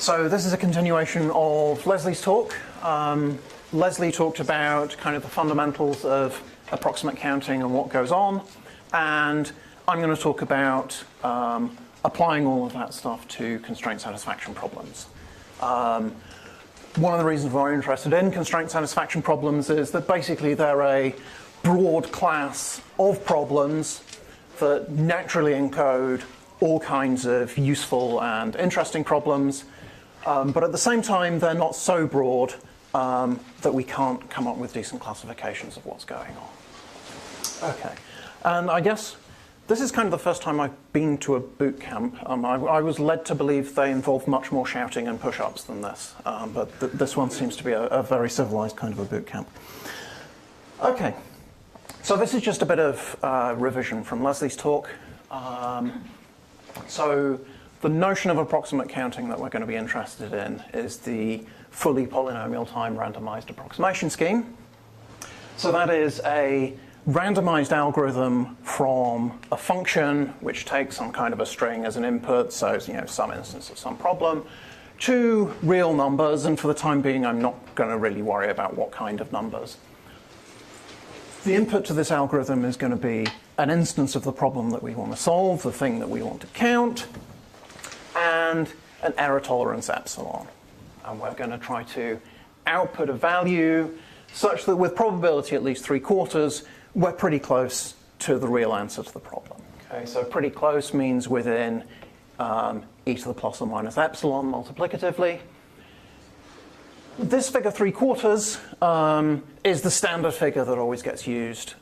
So this is a continuation of Leslie's talk. Leslie talked about kind of the fundamentals of approximate counting and what goes on, and I'm going to talk about applying all of that stuff to constraint satisfaction problems. One of the reasons we're interested in constraint satisfaction problems is that basically they're a broad class of problems that naturally encode all kinds of useful and interesting problems, but at the same time they're not so broad that we can't come up with decent classifications of what's going on. Okay, and I guess this is kind of the first time I've been to a boot camp. I was led to believe they involve much more shouting and push-ups than this, but this one seems to be a very civilized kind of a boot camp. Okay, so this is just a bit of revision from Leslie's talk. So the notion of approximate counting that we're going to be interested in is the fully polynomial time randomized approximation scheme. So that is a randomized algorithm from a function which takes some kind of a string as an input, so some instance of some problem, to real numbers, and for the time being I'm not going to really worry about what kind of numbers. The input to this algorithm is going to be an instance of the problem that we want to solve, the thing that we want to count, and an error tolerance epsilon. And we're going to try to output a value such that with probability at least 3/4, we're pretty close to the real answer to the problem. Okay, so pretty close means within e to the plus or minus epsilon multiplicatively. This figure 3/4 is the standard figure that always gets used.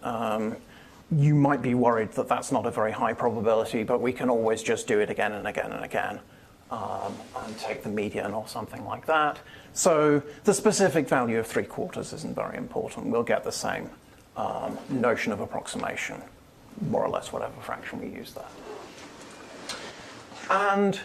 You might be worried that that's not a very high probability, but we can always just do it again and again and again and take the median or something like that. So the specific value of 3/4 isn't very important. We'll get the same notion of approximation, more or less whatever fraction we use there. And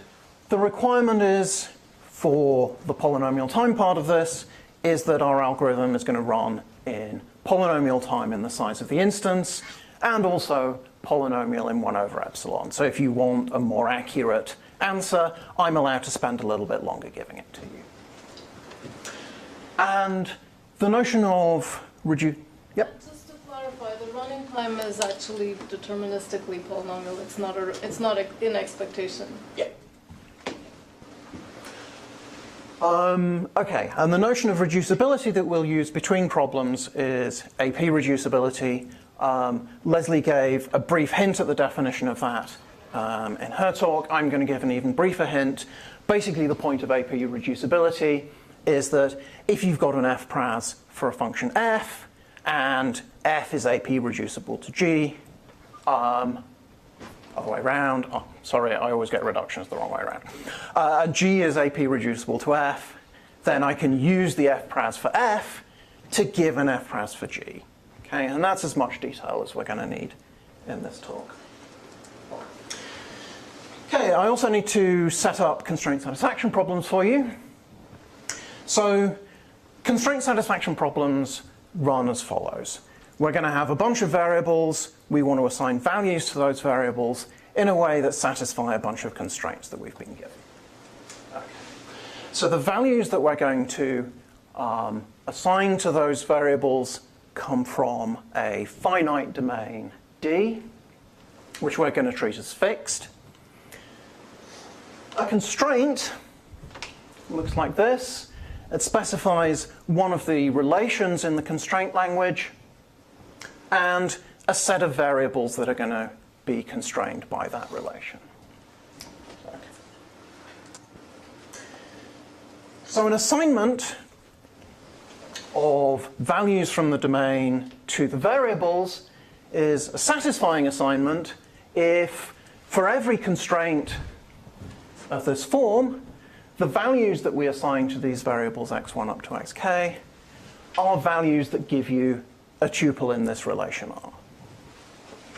the requirement is, for the polynomial time part of this, is that our algorithm is going to run in polynomial time in the size of the instance, and also polynomial in 1/epsilon. So if you want a more accurate answer, I'm allowed to spend a little bit longer giving it to you. And the notion of Yep. Just to clarify, the running time is actually deterministically polynomial. It's not in expectation. Yeah. Okay, and the notion of reducibility that we'll use between problems is AP reducibility. Leslie gave a brief hint at the definition of that in her talk. I'm going to give an even briefer hint. Basically, the point of AP reducibility is that if you've got an f-pras for a function f, and f is AP reducible to g, other way around. Oh, sorry, I always get reductions the wrong way around. G is AP reducible to f, then I can use the f-pras for f to give an f-pras for g. Okay, and that's as much detail as we're going to need in this talk. Okay, I also need to set up constraint satisfaction problems for you. So constraint satisfaction problems run as follows. We're going to have a bunch of variables. We want to assign values to those variables in a way that satisfy a bunch of constraints that we've been given. Okay. So the values that we're going to assign to those variables come from a finite domain D, which we're going to treat as fixed. A constraint looks like this. It specifies one of the relations in the constraint language and a set of variables that are going to be constrained by that relation. Okay. So an assignment of values from the domain to the variables is a satisfying assignment if for every constraint of this form, the values that we assign to these variables x1 up to xk are values that give you a tuple in this relation R.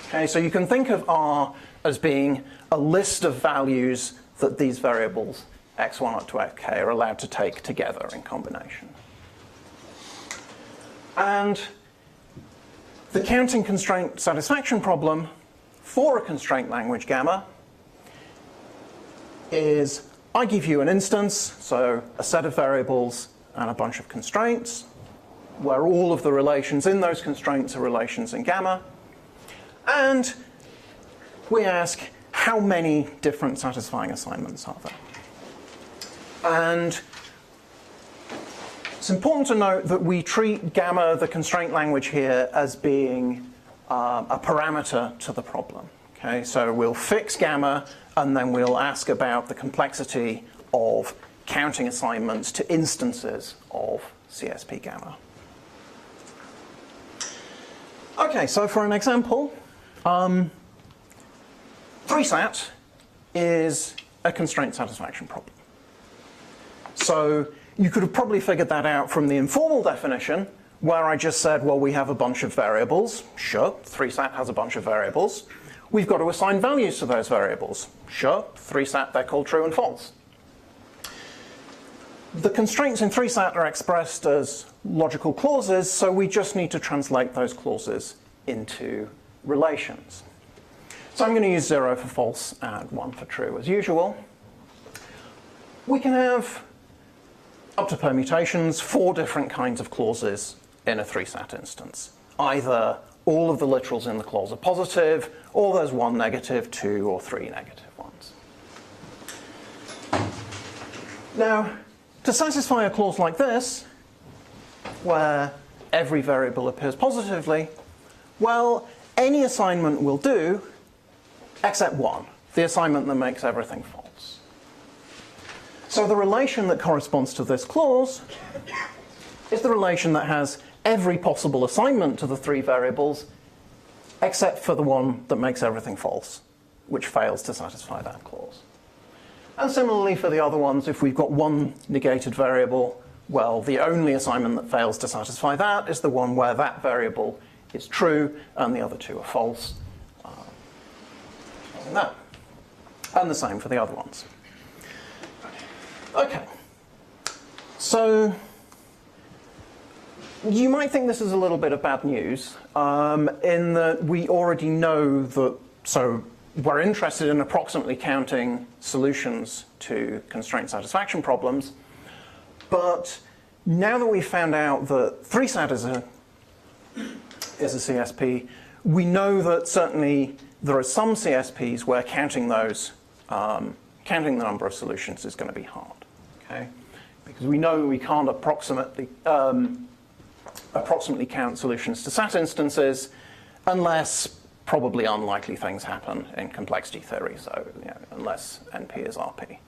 Okay, so you can think of R as being a list of values that these variables x1 up to xk are allowed to take together in combination. And the counting constraint satisfaction problem for a constraint language gamma is I give you an instance, so a set of variables and a bunch of constraints, where all of the relations in those constraints are relations in gamma. And we ask, how many different satisfying assignments are there? And it's important to note that we treat gamma, the constraint language here, as being a parameter to the problem. Okay, so we'll fix gamma, and then we'll ask about the complexity of counting assignments to instances of CSP gamma. Okay, so for an example, 3SAT is a constraint satisfaction problem. So you could have probably figured that out from the informal definition, where I just said, well, we have a bunch of variables. Sure, 3SAT has a bunch of variables. We've got to assign values to those variables. Sure, 3SAT, they're called true and false. The constraints in 3SAT are expressed as logical clauses, so we just need to translate those clauses into relations. So I'm going to use 0 for false and 1 for true as usual. We can have up to permutations 4 different kinds of clauses in a 3SAT instance. Either all of the literals in the clause are positive, or there's 1 negative, 2 or 3 negative ones. Now, to satisfy a clause like this, where every variable appears positively, well, any assignment will do, except 1, the assignment that makes everything false. So the relation that corresponds to this clause is the relation that has every possible assignment to the 3 variables, except for the one that makes everything false, which fails to satisfy that clause. And similarly for the other ones, if we've got 1 negated variable, well, the only assignment that fails to satisfy that is the one where that variable is true and the other 2 are false. And the same for the other ones. Okay. So you might think this is a little bit of bad news, in that we already know that, so we're interested in approximately counting solutions to constraint satisfaction problems, but now that we've found out that 3SAT is a CSP, we know that certainly there are some CSPs where counting those, counting the number of solutions is going to be hard. Okay? Because we know we can't approximately count solutions to SAT instances unless probably unlikely things happen in complexity theory, so unless NP is RP.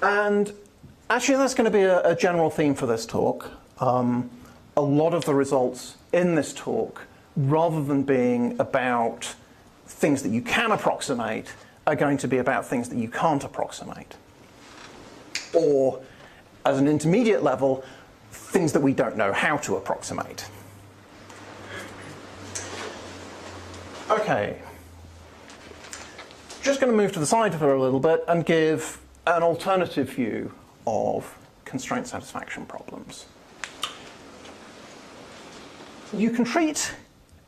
And actually that's going to be a general theme for this talk. A lot of the results in this talk, rather than being about things that you can approximate, are going to be about things that you can't approximate. Or, as an intermediate level, things that we don't know how to approximate. Okay. Just going to move to the side for a little bit and give an alternative view of constraint satisfaction problems. You can treat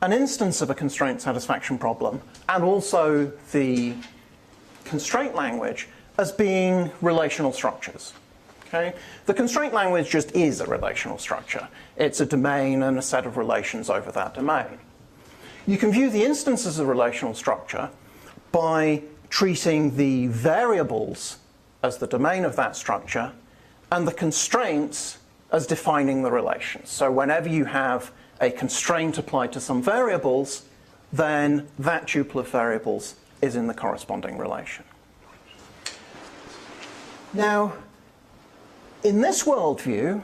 an instance of a constraint satisfaction problem and also the constraint language as being relational structures. Okay? The constraint language just is a relational structure. It's a domain and a set of relations over that domain. You can view the instance as a relational structure by treating the variables as the domain of that structure and the constraints as defining the relations. So whenever you have a constraint applied to some variables, then that tuple of variables is in the corresponding relation. Now, in this worldview,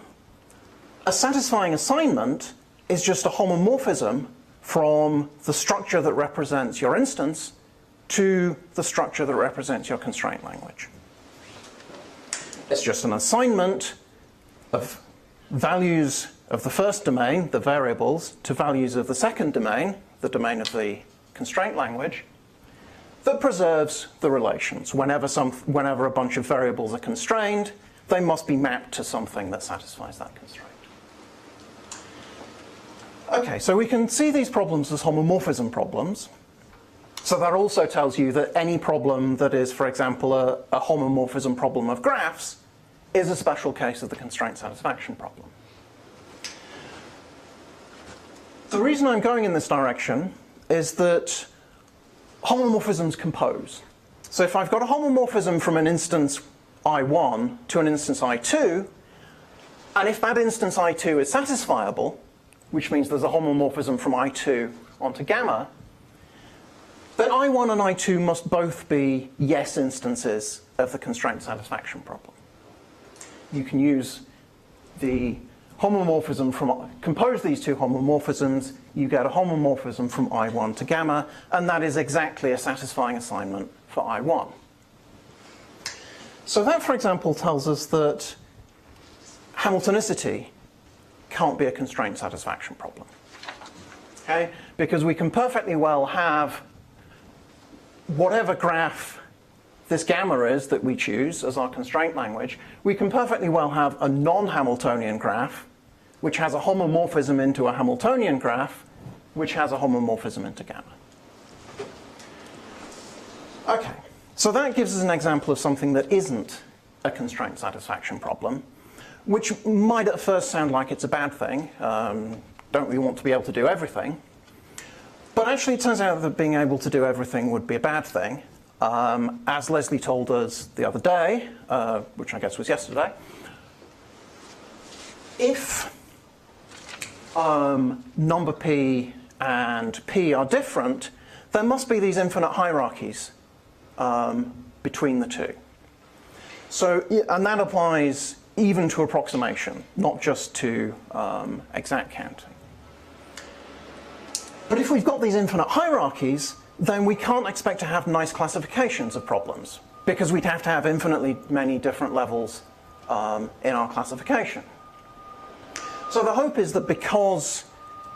a satisfying assignment is just a homomorphism from the structure that represents your instance to the structure that represents your constraint language. It's just an assignment of values of the first domain, the variables, to values of the second domain, the domain of the constraint language, that preserves the relations. Whenever a bunch of variables are constrained, they must be mapped to something that satisfies that constraint. Okay, so we can see these problems as homomorphism problems. So that also tells you that any problem that is, for example, a homomorphism problem of graphs is a special case of the constraint satisfaction problem. The reason I'm going in this direction is that homomorphisms compose. So if I've got a homomorphism from an instance I1 to an instance I2, and if that instance I2 is satisfiable, which means there's a homomorphism from I2 onto gamma, then I1 and I2 must both be yes instances of the constraint satisfaction problem. You can use the homomorphism from, compose these two homomorphisms, you get a homomorphism from I1 to gamma, and that is exactly a satisfying assignment for I1. So that, for example, tells us that Hamiltonicity can't be a constraint satisfaction problem. Okay? Because we can perfectly well have whatever graph this gamma is that we choose as our constraint language, we can perfectly well have a non-Hamiltonian graph which has a homomorphism into a Hamiltonian graph which has a homomorphism into gamma. Okay, so that gives us an example of something that isn't a constraint satisfaction problem, which might at first sound like it's a bad thing. Don't we want to be able to do everything? But actually it turns out that being able to do everything would be a bad thing. As Leslie told us the other day, which I guess was yesterday, if number p and p are different, there must be these infinite hierarchies between the two. So, and that applies even to approximation, not just to exact counting. But if we've got these infinite hierarchies, then we can't expect to have nice classifications of problems, because we'd have to have infinitely many different levels in our classification. So the hope is that because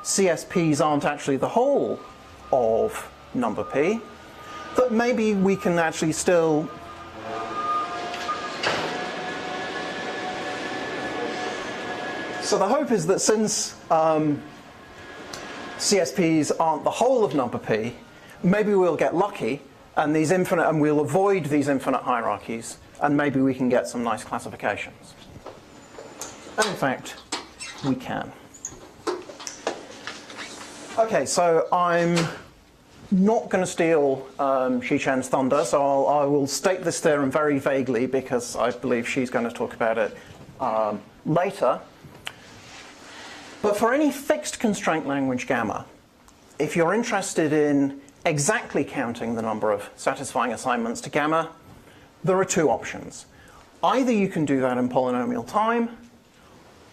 CSPs aren't actually the whole of number p, that maybe we can actually still So the hope is that since CSPs aren't the whole of number p, maybe we'll get lucky and we'll avoid these infinite hierarchies, and maybe we can get some nice classifications. And in fact, we can. Okay, so I'm not going to steal Xichen's thunder, so I will state this theorem very vaguely because I believe she's going to talk about it later. But for any fixed constraint language gamma, if you're interested in exactly counting the number of satisfying assignments to gamma, there are two options. Either you can do that in polynomial time,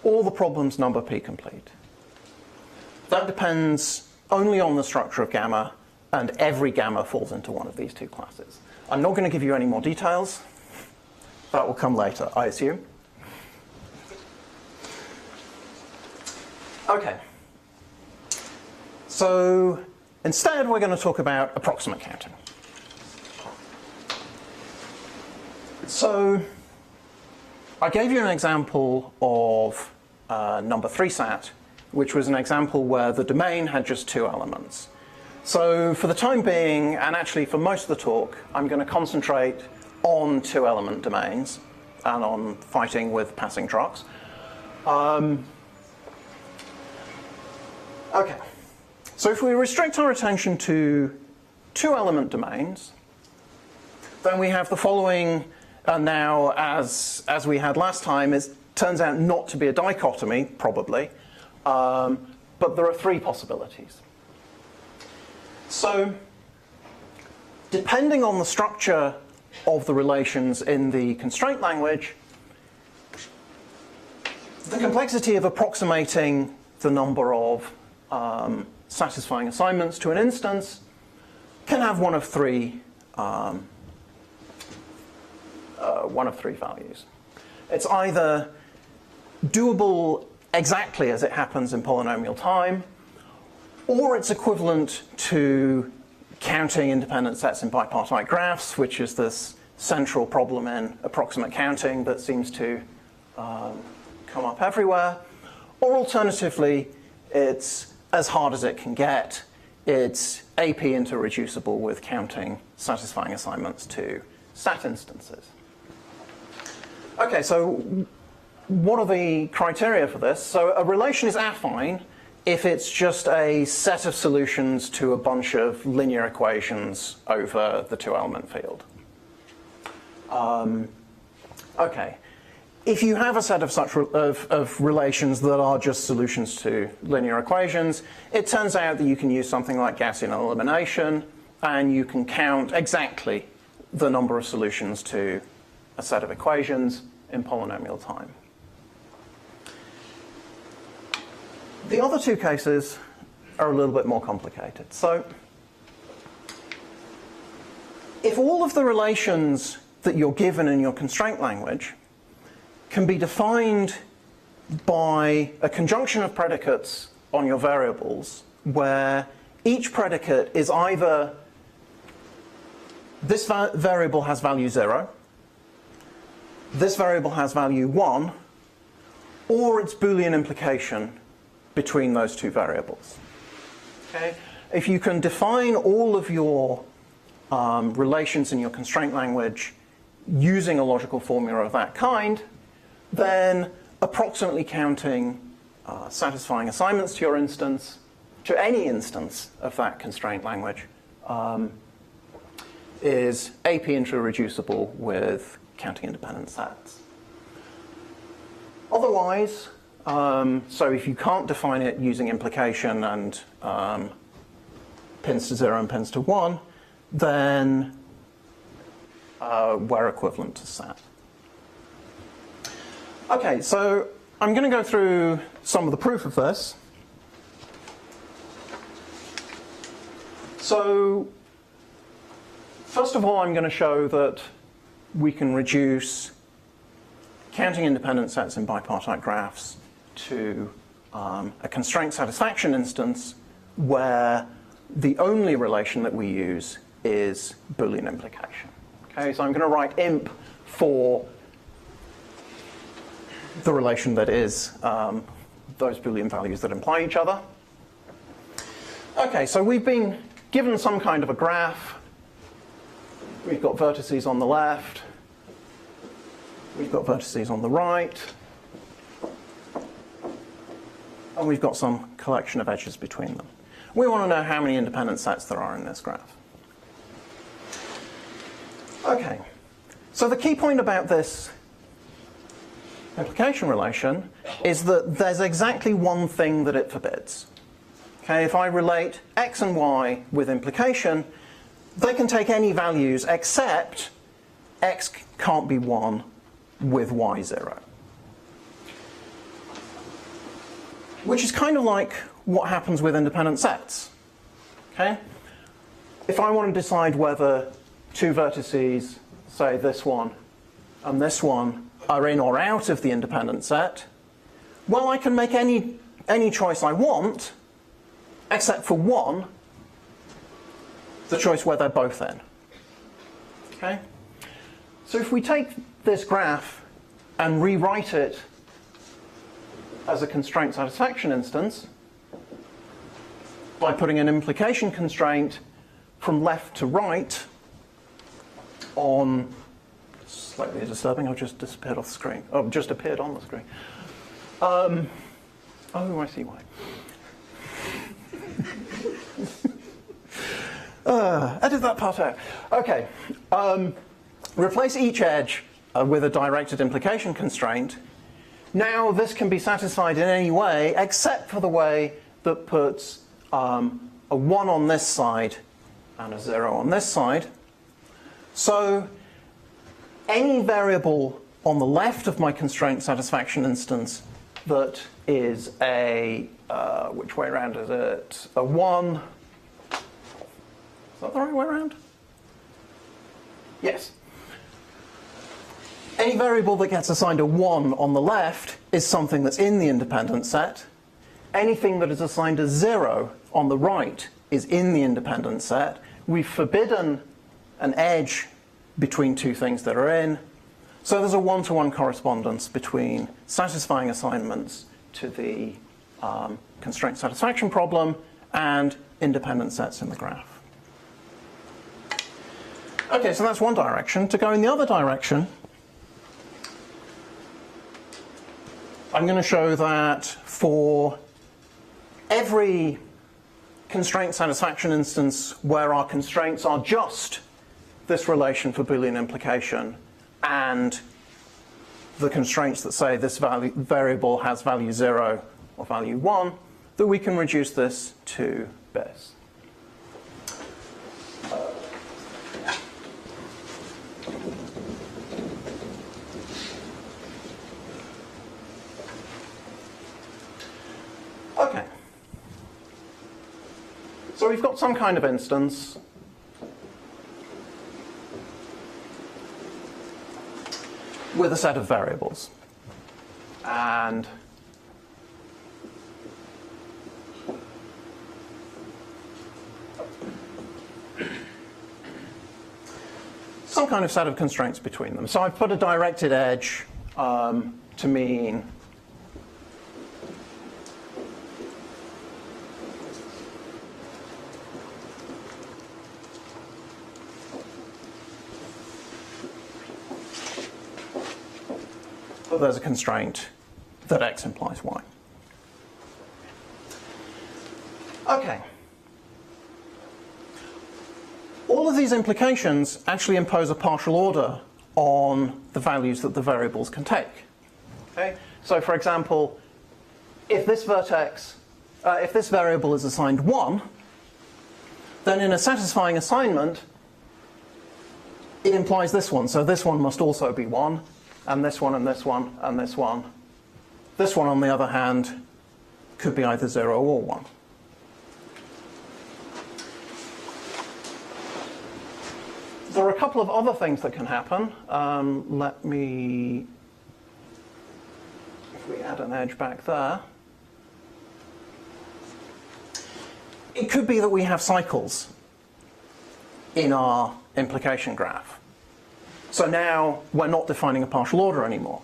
or the problem's number p complete. That depends only on the structure of gamma, and every gamma falls into one of these two classes. I'm not going to give you any more details. That will come later, I assume. Okay. So instead, we're going to talk about approximate counting. So I gave you an example of number 3 sat, which was an example where the domain had just 2 elements. So for the time being, and actually for most of the talk, I'm going to concentrate on 2-element domains and on fighting with passing trucks. Okay, so if we restrict our attention to 2-element domains, then we have the following, now as we had last time, it turns out not to be a dichotomy, probably, but there are 3 possibilities. So, depending on the structure of the relations in the constraint language, the complexity of approximating the number of satisfying assignments to an instance can have one of three values. It's either doable exactly as it happens in polynomial time, or it's equivalent to counting independent sets in bipartite graphs, which is this central problem in approximate counting that seems to come up everywhere. Or alternatively, it's as hard as it can get it's AP interreducible with counting satisfying assignments to stat instances. Okay, so what are the criteria for this? So a relation is affine if it's just a set of solutions to a bunch of linear equations over the two-element field. Okay. If you have a set of such of relations that are just solutions to linear equations, it turns out that you can use something like Gaussian elimination, and you can count exactly the number of solutions to a set of equations in polynomial time. The other two cases are a little bit more complicated. So, if all of the relations that you're given in your constraint language can be defined by a conjunction of predicates on your variables, where each predicate is either this variable has value 0, this variable has value 1, or it's Boolean implication between those two variables. Okay? If you can define all of your relations in your constraint language using a logical formula of that kind, then approximately counting satisfying assignments to your instance, to any instance of that constraint language, is AP interreducible with counting independent sets. Otherwise, so if you can't define it using implication and pins to 0 and pins to 1, then we're equivalent to sat. Okay, so I'm going to go through some of the proof of this. So, first of all, I'm going to show that we can reduce counting independent sets in bipartite graphs to a constraint satisfaction instance where the only relation that we use is Boolean implication. Okay, so I'm going to write imp for the relation that is those Boolean values that imply each other. Okay, so we've been given some kind of a graph. We've got vertices on the left. We've got vertices on the right. And we've got some collection of edges between them. We want to know how many independent sets there are in this graph. Okay, so the key point about this implication relation is that there's exactly one thing that it forbids. Okay, if I relate x and y with implication, they can take any values except x can't be 1 with y 0. Which is kind of like what happens with independent sets. Okay? If I want to decide whether two vertices, say this one and this one, are in or out of the independent set, well, I can make any choice I want, except for one, the choice where they're both in. Okay? So if we take this graph and rewrite it as a constraint satisfaction instance by putting an implication constraint from left to right on, slightly disturbing, I've just disappeared off the screen. Oh, just appeared on the screen. Oh, I see why. Edit that part out. Okay. Replace each edge with a directed implication constraint. Now this can be satisfied in any way except for the way that puts a 1 on this side and a 0 on this side. So any variable on the left of my constraint satisfaction instance that is a, which way around is it? A 1. Is that the right way around? Yes. Any variable that gets assigned a 1 on the left is something that's in the independent set. Anything that is assigned a 0 on the right is in the independent set. We've forbidden an edge between two things that are in. So there's a one-to-one correspondence between satisfying assignments to the constraint satisfaction problem and independent sets in the graph. Okay, so that's one direction. To go in the other direction, I'm going to show that for every constraint satisfaction instance where our constraints are just this relation for Boolean implication and the constraints that say this variable has value 0 or value 1, that we can reduce this to this. Okay. So we've got some kind of instance with a set of variables. And some kind of set of constraints between them. So I've put a directed edge to mean that there's a constraint that x implies y. Okay. All of these implications actually impose a partial order on the values that the variables can take. Okay? So for example, if this variable is assigned 1, then in a satisfying assignment, it implies this one. So this one must also be 1, and this one, and this one, and this one. This one, on the other hand, could be either 0 or 1. There are a couple of other things that can happen. Let me, if we add an edge back there. It could be that we have cycles in our implication graph. So now we're not defining a partial order anymore.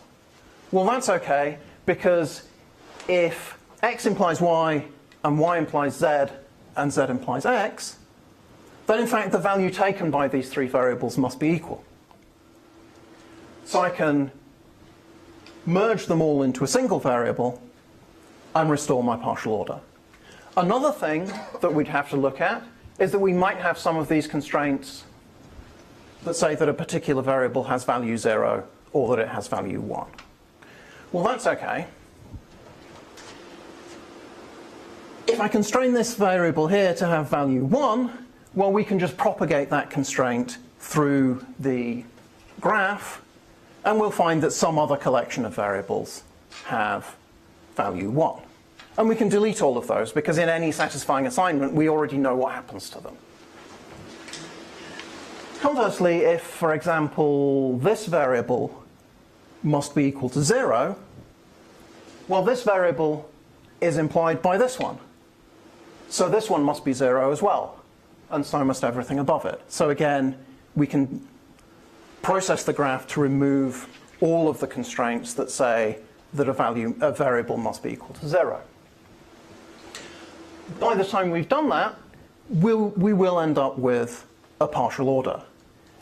Well, that's okay, because if x implies y, and y implies z, and z implies x, then in fact the value taken by these three variables must be equal. So I can merge them all into a single variable and restore my partial order. Another thing that we'd have to look at is that we might have some of these constraints that say that a particular variable has value 0 or that it has value 1. Well, that's okay. If I constrain this variable here to have value 1, well, we can just propagate that constraint through the graph, and we'll find that some other collection of variables have value 1. And we can delete all of those, because in any satisfying assignment, we already know what happens to them. Conversely, if, for example, this variable must be equal to 0, well, this variable is implied by this one. So this one must be 0 as well, and so must everything above it. So again, we can process the graph to remove all of the constraints that say that a variable must be equal to 0. By the time we've done that, we will end up with a partial order.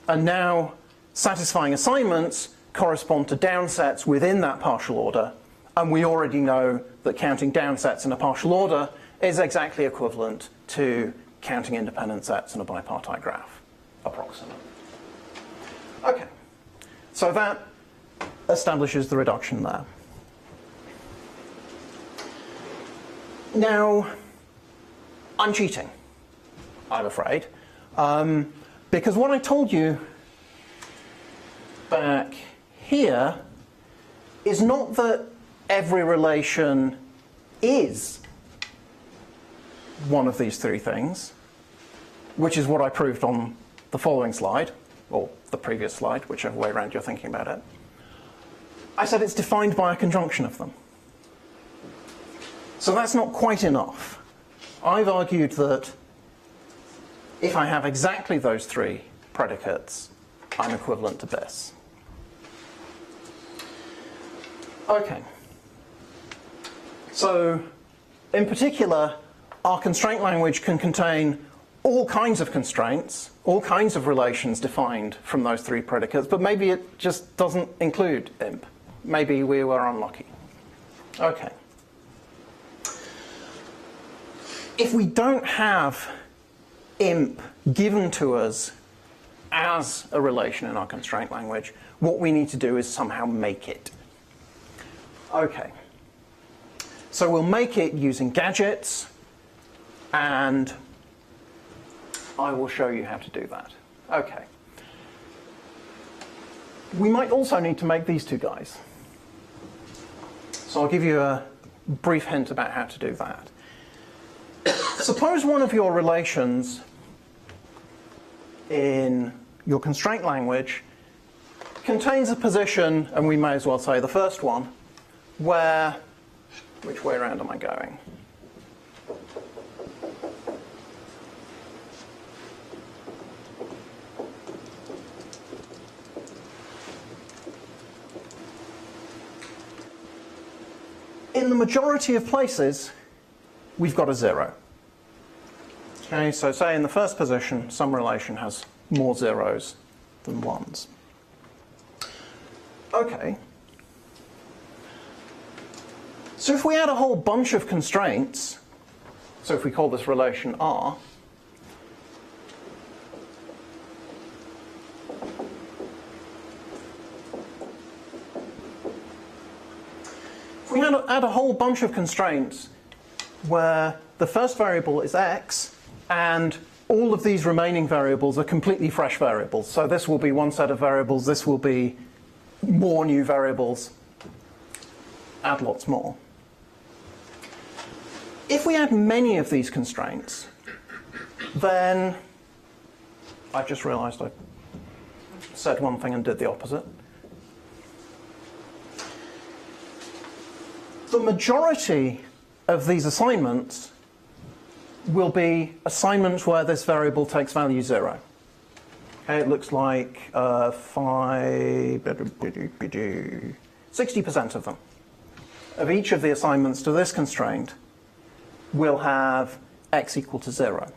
And now satisfying assignments correspond to downsets within that partial order, and we already know that counting downsets in a partial order is exactly equivalent to counting independent sets in a bipartite graph, approximate. Okay, so that establishes the reduction there. Now, I'm cheating, I'm afraid, because what I told you back here is not that every relation is one of these three things, which is what I proved on the following slide, or the previous slide, whichever way around you're thinking about it. I said it's defined by a conjunction of them. So that's not quite enough. I've argued that if I have exactly those three predicates, I'm equivalent to this. Okay. So, in particular, our constraint language can contain all kinds of constraints, all kinds of relations defined from those three predicates, but maybe it just doesn't include imp. Maybe we were unlucky. Okay. If we don't have imp given to us as a relation in our constraint language, what we need to do is somehow make it. Okay. So we'll make it using gadgets, and I will show you how to do that. Okay. We might also need to make these two guys. So I'll give you a brief hint about how to do that. Suppose one of your relations in your constraint language contains a position, and we may as well say the first one, where, which way around am I going? In the majority of places, we've got a 0. Okay, so say in the first position, some relation has more zeros than ones. Okay. So if we add a whole bunch of constraints, so if we call this relation R, if we add a whole bunch of constraints where the first variable is x and all of these remaining variables are completely fresh variables. So this will be one set of variables, this will be more new variables, add lots more. If we add many of these constraints, then I just realized I said one thing and did the opposite. The majority of these assignments will be assignments where this variable takes value 0. Okay, it looks like 60% of them. Of each of the assignments to this constraint will have x equal to 0.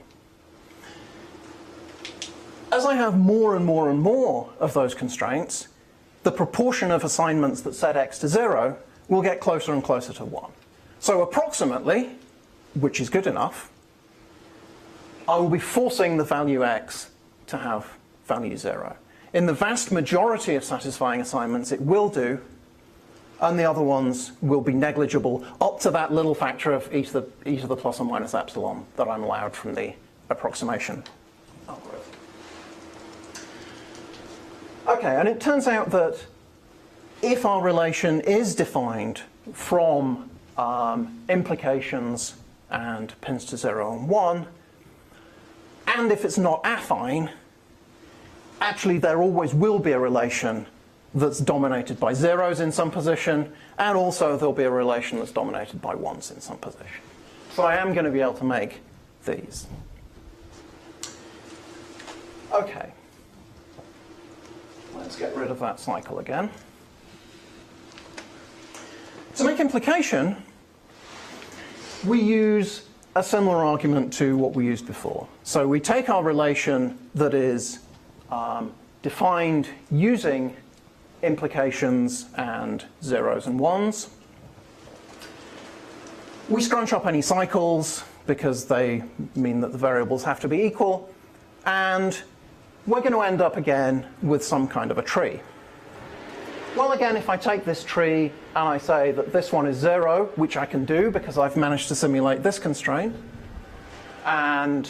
As I have more and more and more of those constraints, the proportion of assignments that set x to 0 will get closer and closer to 1. So approximately, which is good enough, I will be forcing the value x to have value 0. In the vast majority of satisfying assignments, it will do, and the other ones will be negligible, up to that little factor of e to the plus or minus epsilon that I'm allowed from the approximation algorithm. Okay, and it turns out that if our relation is defined from implications and pins to 0 and 1, and if it's not affine, actually there always will be a relation that's dominated by zeros in some position, and also there'll be a relation that's dominated by ones in some position. So I am going to be able to make these. Okay. Let's get rid of that cycle again. To make implication, we use a similar argument to what we used before. So we take our relation that is defined using implications and zeros and ones. We scrunch up any cycles because they mean that the variables have to be equal, and we're going to end up again with some kind of a tree. Well, again, if I take this tree and I say that this one is 0, which I can do because I've managed to simulate this constraint, and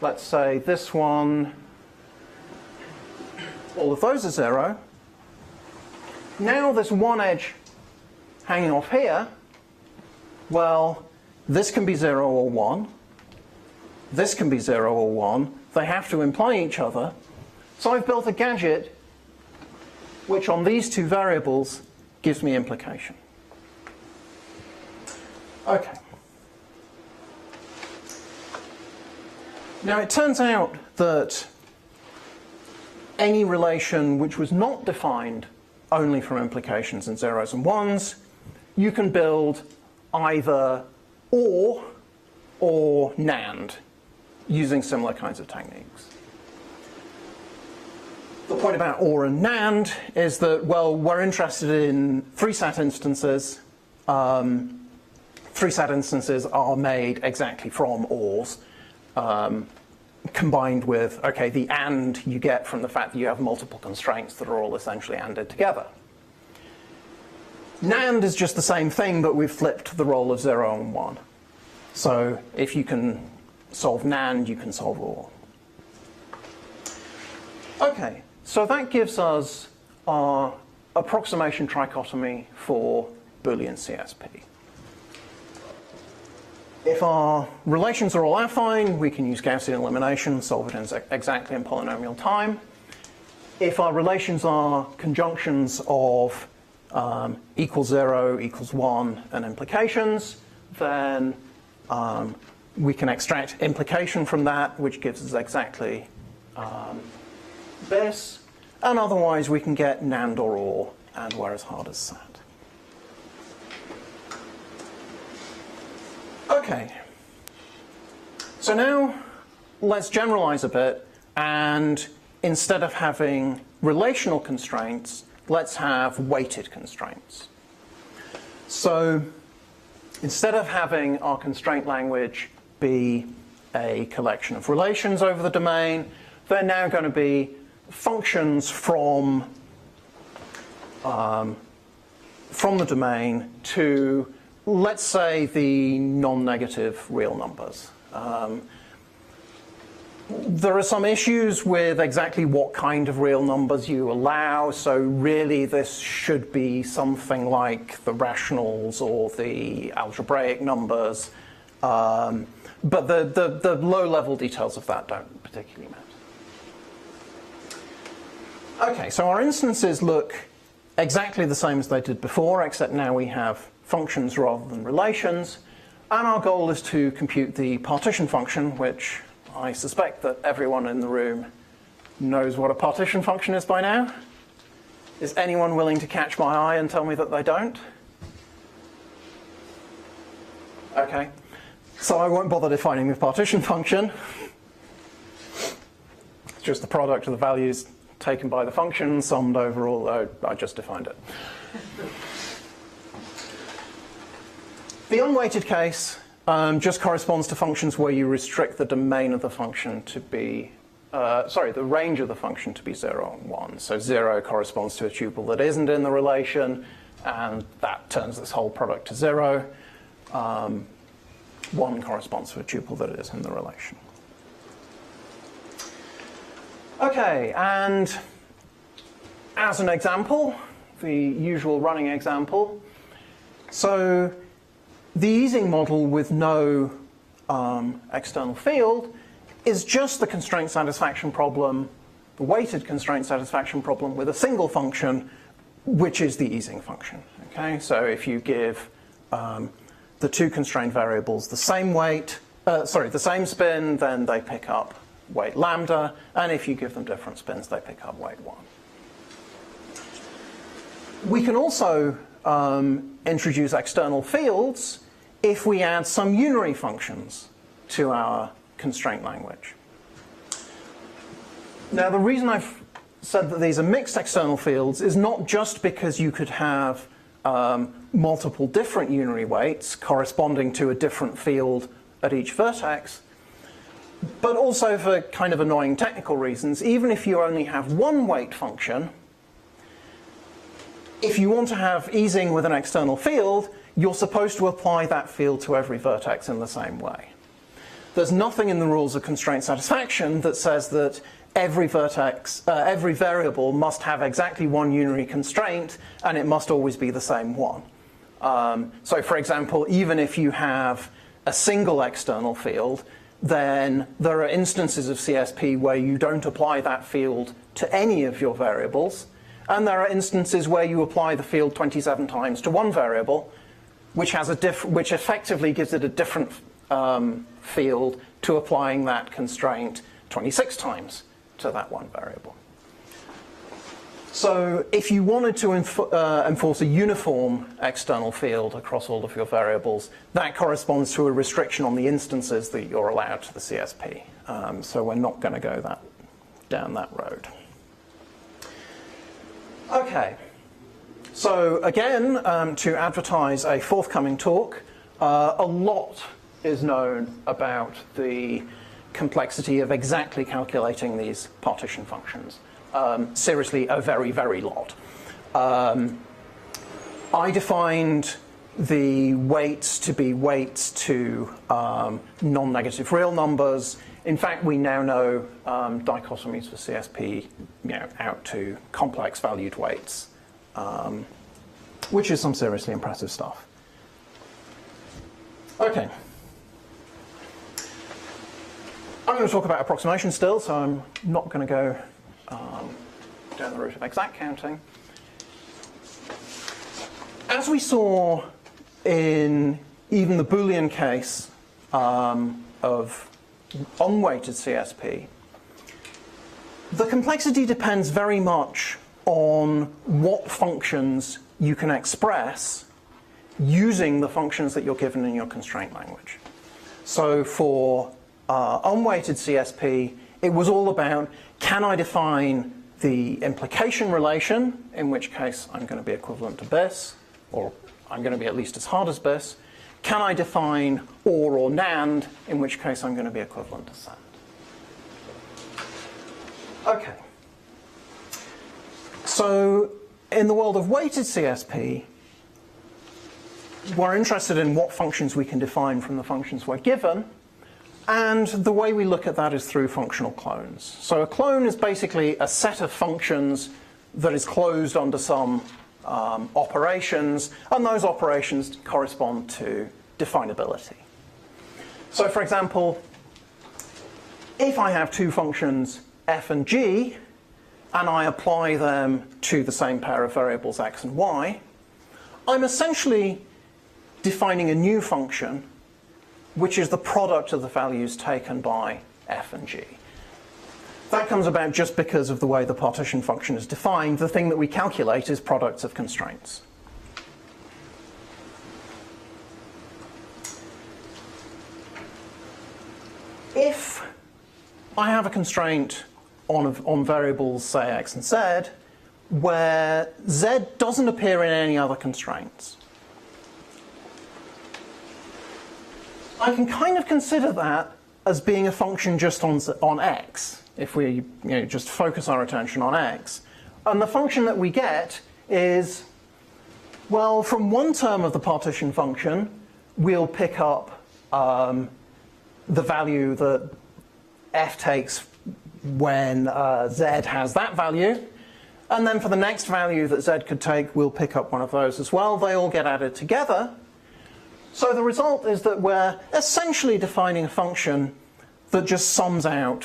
let's say this one, all of those are 0, now this one edge hanging off here, well, this can be 0 or 1, this can be 0 or 1, they have to imply each other, so I've built a gadget which on these two variables gives me implication. Okay. Now it turns out that any relation which was not defined only from implications and zeros and ones, you can build either or or NAND, using similar kinds of techniques. The point about OR and NAND is that, well, we're interested in 3-sat instances. 3-sat instances are made exactly from ORs, combined with, okay, the AND you get from the fact that you have multiple constraints that are all essentially ANDed together. NAND is just the same thing, but we've flipped the role of 0 and 1. So if you can solve NAND, you can solve OR. Okay, so that gives us our approximation trichotomy for Boolean CSP. If our relations are all affine, we can use Gaussian elimination, solve it exactly in polynomial time. If our relations are conjunctions of equals 0, equals 1, and implications, then we can extract implication from that, which gives us exactly this. And otherwise, we can get NAND or OR, and we're as hard as SAT. Okay, so now let's generalize a bit, and instead of having relational constraints, let's have weighted constraints. So instead of having our constraint language be a collection of relations over the domain, they're now going to be functions from the domain to, let's say, the non-negative real numbers. There are some issues with exactly what kind of real numbers you allow, so really this should be something like the rationals or the algebraic numbers, but the low-level details of that don't particularly matter. Okay, so our instances look exactly the same as they did before, except now we have functions rather than relations, and our goal is to compute the partition function, which I suspect that everyone in the room knows what a partition function is by now. Is anyone willing to catch my eye and tell me that they don't? Okay, so I won't bother defining the partition function. It's just the product of the values taken by the function, summed over, although I just defined it. The unweighted case just corresponds to functions where you restrict the domain of the function to be, the range of the function to be 0 and 1. So 0 corresponds to a tuple that isn't in the relation, and that turns this whole product to 0. 1 corresponds to a tuple that is in the relation. Okay, and as an example, the usual running example, so the Ising model with no external field is just the constraint satisfaction problem, the weighted constraint satisfaction problem with a single function, which is the Ising function. Okay, so if you give the two constraint variables the same weight, the same spin, then they pick up weight lambda, and if you give them different spins, they pick up weight 1. We can also introduce external fields if we add some unary functions to our constraint language. Now, the reason I've said that these are mixed external fields is not just because you could have multiple different unary weights corresponding to a different field at each vertex, but also for kind of annoying technical reasons. Even if you only have one weight function, if you want to have Ising with an external field, you're supposed to apply that field to every vertex in the same way. There's nothing in the rules of constraint satisfaction that says that every vertex, every variable must have exactly one unary constraint, and it must always be the same one. So for example, even if you have a single external field, then there are instances of CSP where you don't apply that field to any of your variables, and there are instances where you apply the field 27 times to one variable, which has which effectively gives it a different field to applying that constraint 26 times to that one variable. So if you wanted to enforce a uniform external field across all of your variables, that corresponds to a restriction on the instances that you're allowed to the CSP. So we're not going to go down that road. Okay. So again, to advertise a forthcoming talk, a lot is known about the complexity of exactly calculating these partition functions. Seriously, a very, very lot. I defined the weights to be weights to non-negative real numbers. In fact, we now know dichotomies for CSP out to complex valued weights, which is some seriously impressive stuff. Okay. I'm going to talk about approximation still, so I'm not going to go down the route of exact counting. As we saw in even the Boolean case of unweighted CSP, the complexity depends very much on what functions you can express using the functions that you're given in your constraint language. So for unweighted CSP, it was all about, can I define the implication relation, in which case I'm going to be equivalent to bis, or I'm going to be at least as hard as bis. Can I define or NAND, in which case I'm going to be equivalent to SAND. Okay. So in the world of weighted CSP, we're interested in what functions we can define from the functions we're given. And the way we look at that is through functional clones. So a clone is basically a set of functions that is closed under some operations, and those operations correspond to definability. So for example, if I have two functions f and g, and I apply them to the same pair of variables x and y, I'm essentially defining a new function which is the product of the values taken by f and g. That comes about just because of the way the partition function is defined. The thing that we calculate is products of constraints. If I have a constraint on variables, say x and z, where z doesn't appear in any other constraints, I can kind of consider that as being a function just on x, if we just focus our attention on x. And the function that we get is, well, from one term of the partition function, we'll pick up the value that f takes when z has that value. And then for the next value that z could take, we'll pick up one of those as well. They all get added together. So the result is that we're essentially defining a function that just sums out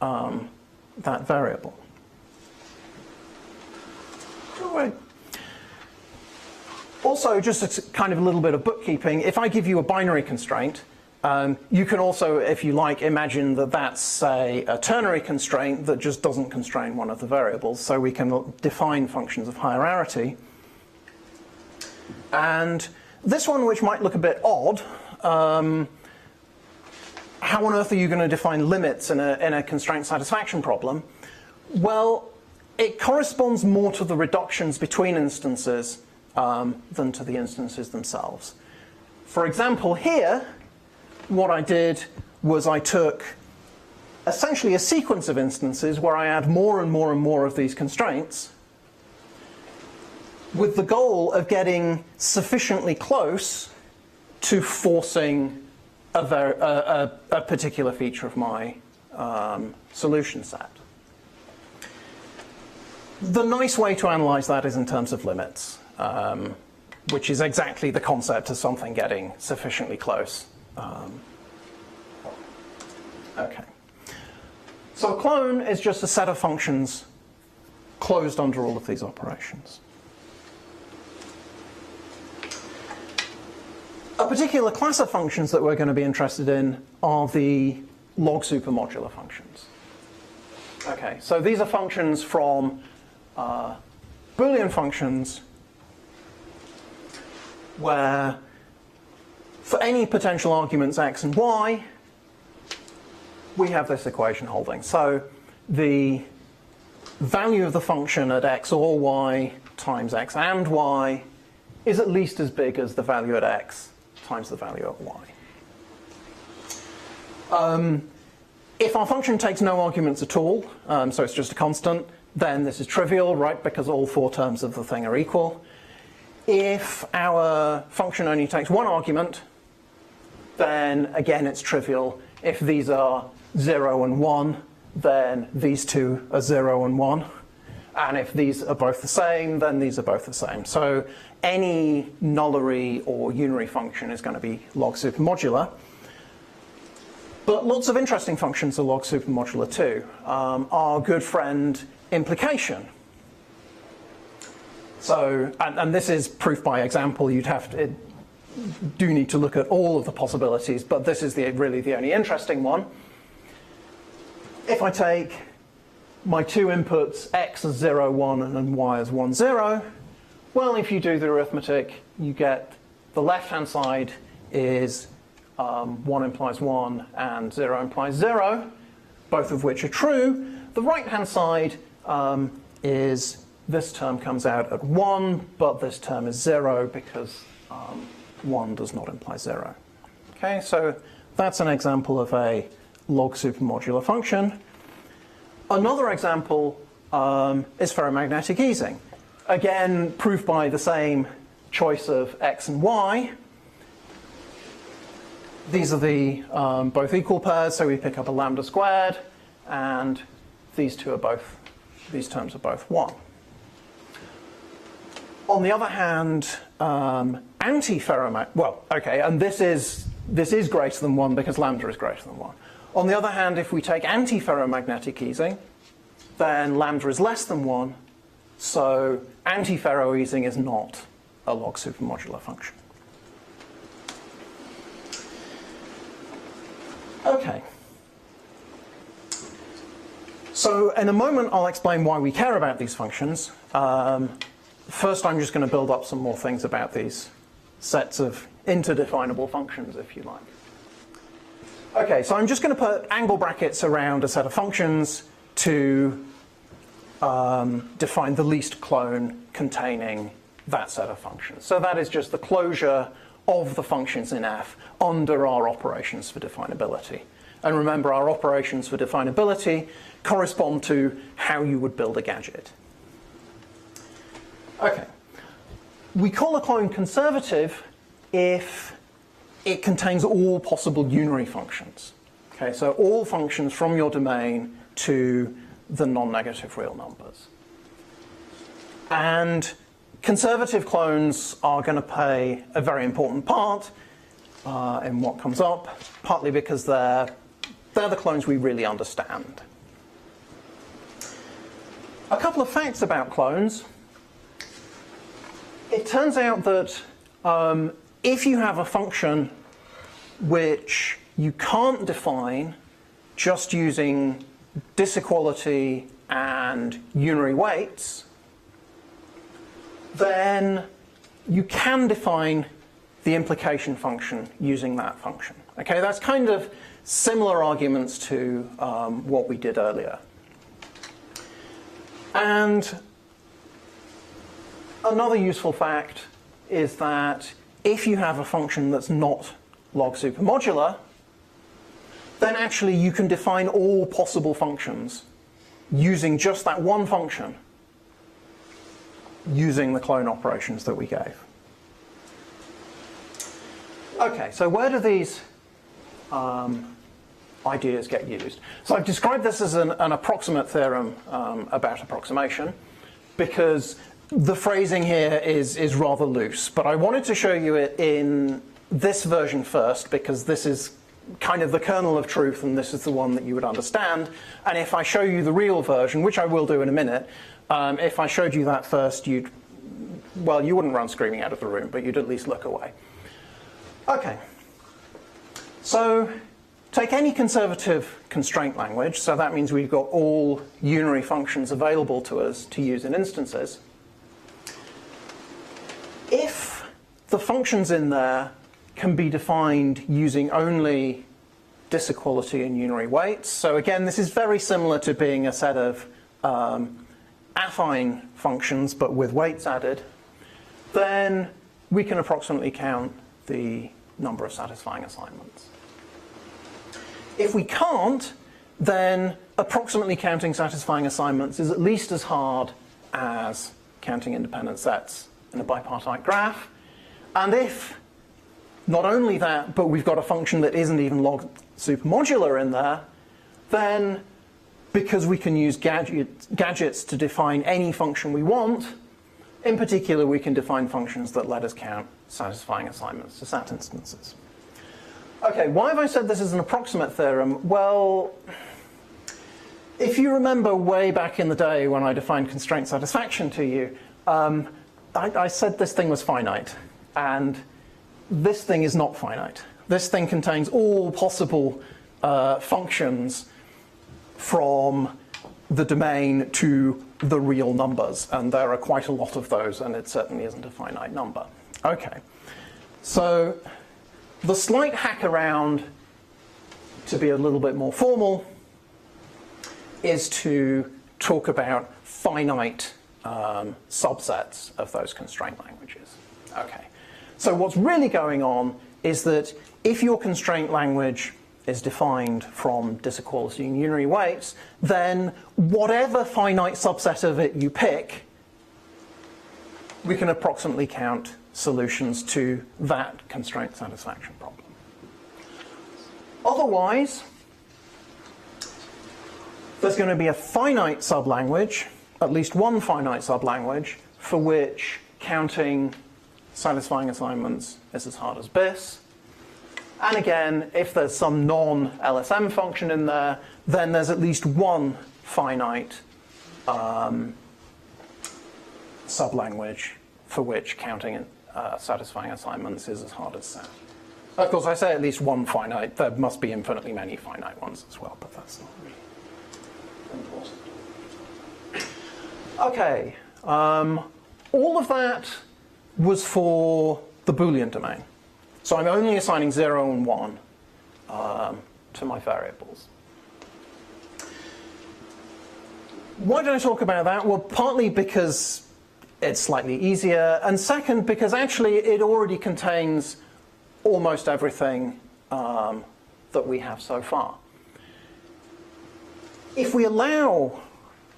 that variable. Also, just a kind of a little bit of bookkeeping, if I give you a binary constraint, you can also, if you like, imagine that that's, say, a ternary constraint that just doesn't constrain one of the variables. So we can define functions of hierarchy. And this one, which might look a bit odd, how on earth are you going to define limits in a constraint satisfaction problem? Well, it corresponds more to the reductions between instances than to the instances themselves. For example, here, what I did was I took essentially a sequence of instances where I add more and more and more of these constraints, with the goal of getting sufficiently close to forcing a particular feature of my solution set. The nice way to analyze that is in terms of limits, which is exactly the concept of something getting sufficiently close. Okay. So a clone is just a set of functions closed under all of these operations. A particular class of functions that we're going to be interested in are the log-supermodular functions. Okay, so these are functions from Boolean functions where for any potential arguments x and y, we have this equation holding. So the value of the function at x or y times x and y is at least as big as the value at x times the value at y. If our function takes no arguments at all, so it's just a constant, then this is trivial, right, because all four terms of the thing are equal. If our function only takes one argument, then again it's trivial. If these are 0 and 1, then these two are 0 and 1. And if these are both the same, then these are both the same. So any nullary or unary function is going to be log-supermodular. But lots of interesting functions are log-supermodular too. Our good friend implication. So, and this is proof by example. You'd have to, do need to look at all of the possibilities, but this is really the only interesting one. If I take my two inputs, x as 0, 1, and y as 1, 0, well, if you do the arithmetic, you get the left-hand side is 1 implies 1 and 0 implies 0, both of which are true. The right-hand side is this term comes out at 1, but this term is 0 because 1 does not imply 0. Okay, so that's an example of a log-supermodular function. Another example is ferromagnetic Ising. Again, proof by the same choice of x and y. These are the both equal pairs, so we pick up a lambda squared, and these terms are both 1. On the other hand, anti-ferromagnetic, well, okay, and this is greater than 1 because lambda is greater than 1. On the other hand, if we take anti-ferromagnetic Ising, then lambda is less than 1, so anti-ferro Ising is not a log-supermodular function. Okay. So in a moment, I'll explain why we care about these functions. First, I'm just going to build up some more things about these sets of interdefinable functions, if you like. Okay, so I'm just going to put angle brackets around a set of functions to define the least clone containing that set of functions. So that is just the closure of the functions in F under our operations for definability. And remember, our operations for definability correspond to how you would build a gadget. Okay. We call a clone conservative if it contains all possible unary functions. Okay, so all functions from your domain to the non-negative real numbers. And conservative clones are going to play a very important part in what comes up, partly because they're the clones we really understand. A couple of facts about clones. It turns out that if you have a function which you can't define just using disequality and unary weights, then you can define the implication function using that function. Okay, that's kind of similar arguments to what we did earlier. And another useful fact is that if you have a function that's not log-supermodular, then actually you can define all possible functions using just that one function, using the clone operations that we gave. Okay, so where do these ideas get used? So I've described this as an approximate theorem about approximation, because the phrasing here is rather loose, but I wanted to show you it in this version first, because this is kind of the kernel of truth, and this is the one that you would understand. And if I show you the real version, which I will do in a minute, if I showed you that first, you wouldn't run screaming out of the room, but you'd at least look away. Okay. So take any conservative constraint language, so that means we've got all unary functions available to us to use in instances. if the functions in there can be defined using only disequality and unary weights, so again, this is very similar to being a set of affine functions, but with weights added, then we can approximately count the number of satisfying assignments. If we can't, then approximately counting satisfying assignments is at least as hard as counting independent sets in a bipartite graph. And if not only that, but we've got a function that isn't even log-supermodular in there, then because we can use gadgets to define any function we want, in particular we can define functions that let us count satisfying assignments to sat instances. Okay, why have I said this is an approximate theorem? Well, if you remember way back in the day when I defined constraint satisfaction to you, I said this thing was finite, and this thing is not finite. This thing contains all possible functions from the domain to the real numbers, and there are quite a lot of those, and it certainly isn't a finite number. Okay, so the slight hack around, to be a little bit more formal, is to talk about finite subsets of those constraint languages. Okay, so what's really going on is that if your constraint language is defined from disequality and unary weights, then whatever finite subset of it you pick, we can approximately count solutions to that constraint satisfaction problem. Otherwise, there's going to be a finite sublanguage, at least one finite sublanguage, for which counting satisfying assignments is as hard as bis. And again, if there's some non-LSM function in there, then there's at least one finite sublanguage for which counting satisfying assignments is as hard as sat. Of course, I say at least one finite. There must be infinitely many finite ones as well, but that's not really important. Okay, all of that was for the Boolean domain. So I'm only assigning 0 and 1 to my variables. Why did I talk about that? Well, partly because it's slightly easier, and second, because actually it already contains almost everything that we have so far. If we allow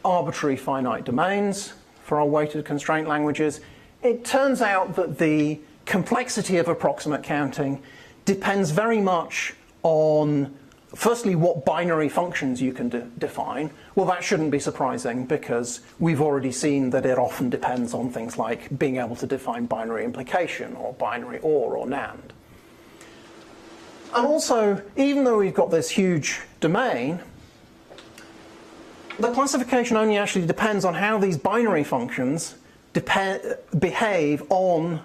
arbitrary finite domains for our weighted constraint languages, it turns out that the complexity of approximate counting depends very much on, firstly, what binary functions you can define. Well, that shouldn't be surprising because we've already seen that it often depends on things like being able to define binary implication or binary or NAND. And also, even though we've got this huge domain, the classification only actually depends on how these binary functions behave on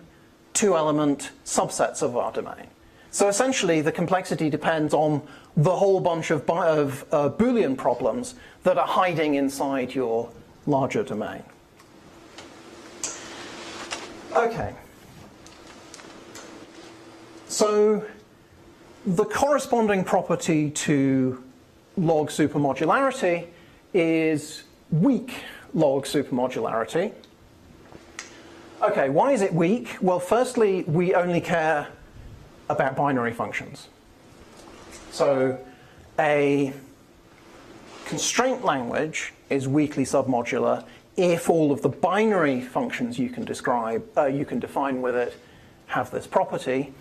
two-element subsets of our domain. So essentially, the complexity depends on the whole bunch of Boolean problems that are hiding inside your larger domain. Okay. So the corresponding property to log supermodularity is weak log supermodularity. Okay, why is it weak? Well, firstly, we only care about binary functions. So a constraint language is weakly submodular if all of the binary functions you can define with it have this property.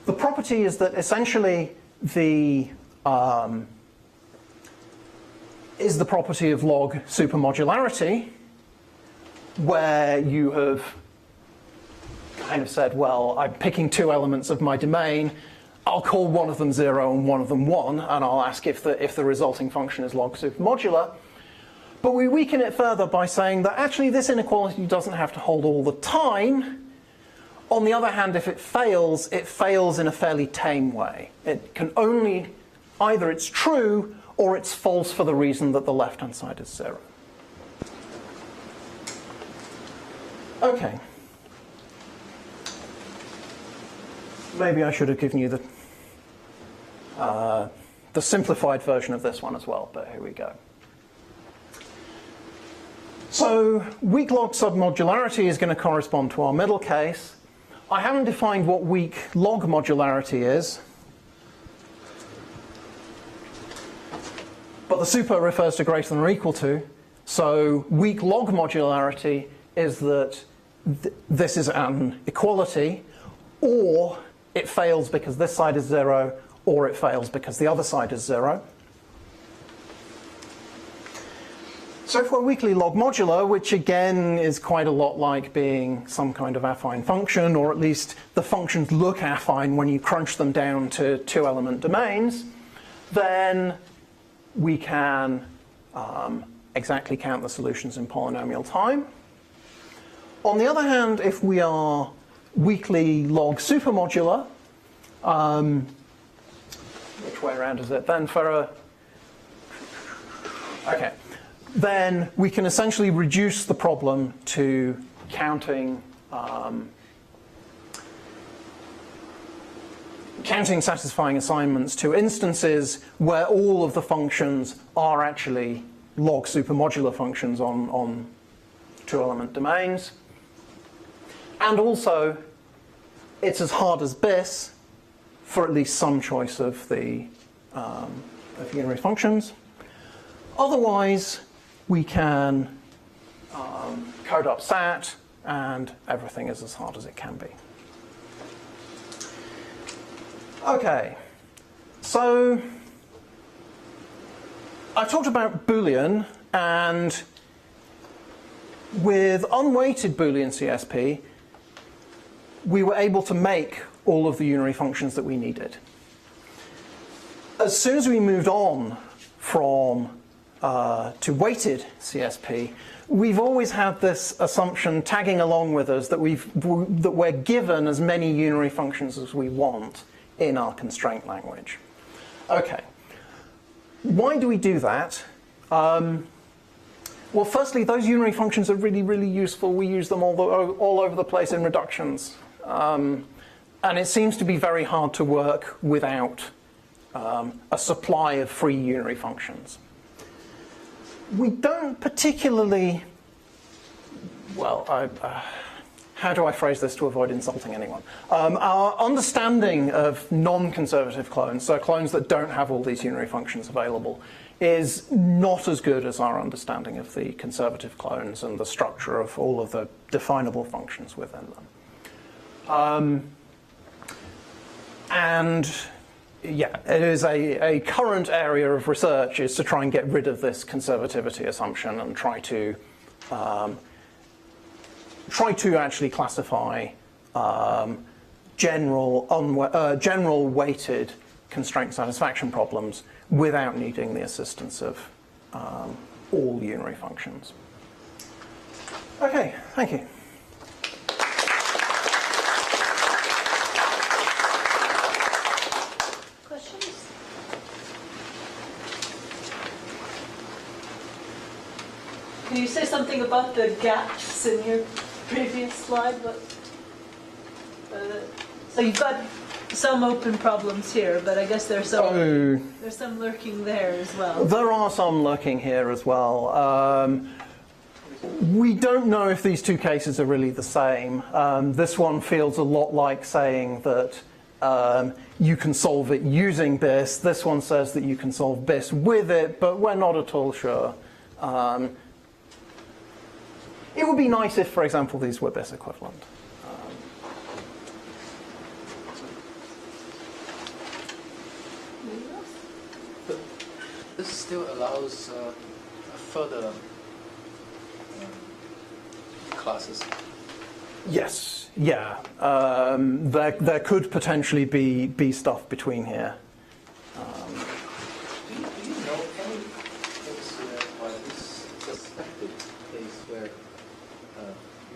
The property is that essentially is the property of log supermodularity, where you have kind of said, well, I'm picking two elements of my domain, I'll call one of them 0 and one of them 1, and I'll ask if the resulting function is log supermodular. But we weaken it further by saying that actually this inequality doesn't have to hold all the time. On the other hand, if it fails in a fairly tame way. It can only, either it's true or it's false for the reason that the left-hand side is 0. Okay. Maybe I should have given you the simplified version of this one as well, but here we go. So weak log submodularity is going to correspond to our middle case. I haven't defined what weak log modularity is, but the super refers to greater than or equal to. So weak log modularity is that this is an equality, or it fails because this side is 0, or it fails because the other side is 0. So if we're weakly log modular, which again is quite a lot like being some kind of affine function, or at least the functions look affine when you crunch them down to two-element domains, then we can exactly count the solutions in polynomial time. On the other hand, if we are weakly log supermodular, which way around is it then for a... Okay. Then we can essentially reduce the problem to counting satisfying assignments to instances where all of the functions are actually log supermodular functions on two-element domains. And also, it's as hard as BIS for at least some choice of the unary functions. Otherwise, we can code up SAT, and everything is as hard as it can be. Okay, so I talked about Boolean, and with unweighted Boolean CSP, we were able to make all of the unary functions that we needed. As soon as we moved on from to weighted CSP, we've always had this assumption tagging along with us that we're given as many unary functions as we want in our constraint language. Okay, why do we do that? Well, firstly, those unary functions are really, really useful. We use them all over the place in reductions. And it seems to be very hard to work without a supply of free unary functions. We don't particularly, well, how do I phrase this to avoid insulting anyone? Our understanding of non-conservative clones, so clones that don't have all these unary functions available, is not as good as our understanding of the conservative clones and the structure of all of the definable functions within them. And yeah, it is a current area of research is to try and get rid of this conservativity assumption and try to actually classify general weighted constraint satisfaction problems without needing the assistance of all unary functions. Okay, thank you. Can you say something about the gaps in your previous slide? So you've got some open problems here, but I guess there's some lurking there as well. There are some lurking here as well. We don't know if these two cases are really the same. This one feels a lot like saying that you can solve it using BIS. This one says that you can solve BIS with it, but we're not at all sure. It would be nice if, for example, these were BIS equivalent. But this still allows further classes. Yes, yeah. There could potentially be stuff between here. Do you know any case where this suspected case where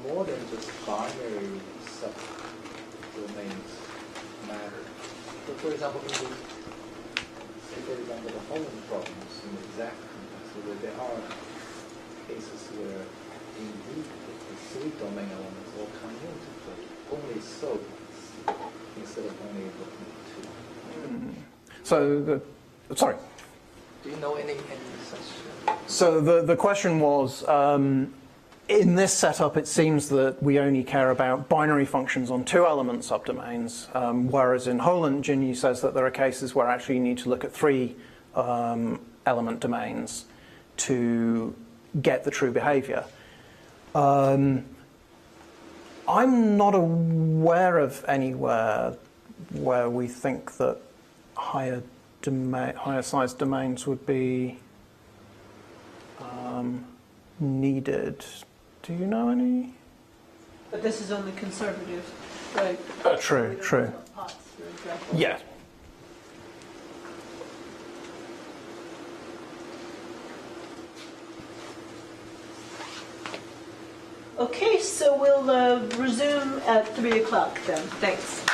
more than just binary subdomains matter? So, for example, the Holland problems in the exact context, where there are cases where indeed the three domain elements all come into play. Only so instead of only looking at 2. So, sorry. Do you know any such? So the question was, in this setup, it seems that we only care about binary functions on 2-element subdomains, whereas in Holland, Ginny says that there are cases where actually you need to look at 3-element domains to get the true behavior. I'm not aware of anywhere where we think that higher sized domains would be needed. Do you know any? But this is only conservative, right? True. Pots, for example. Yeah. Okay, so we'll resume at 3 o'clock then. Thanks.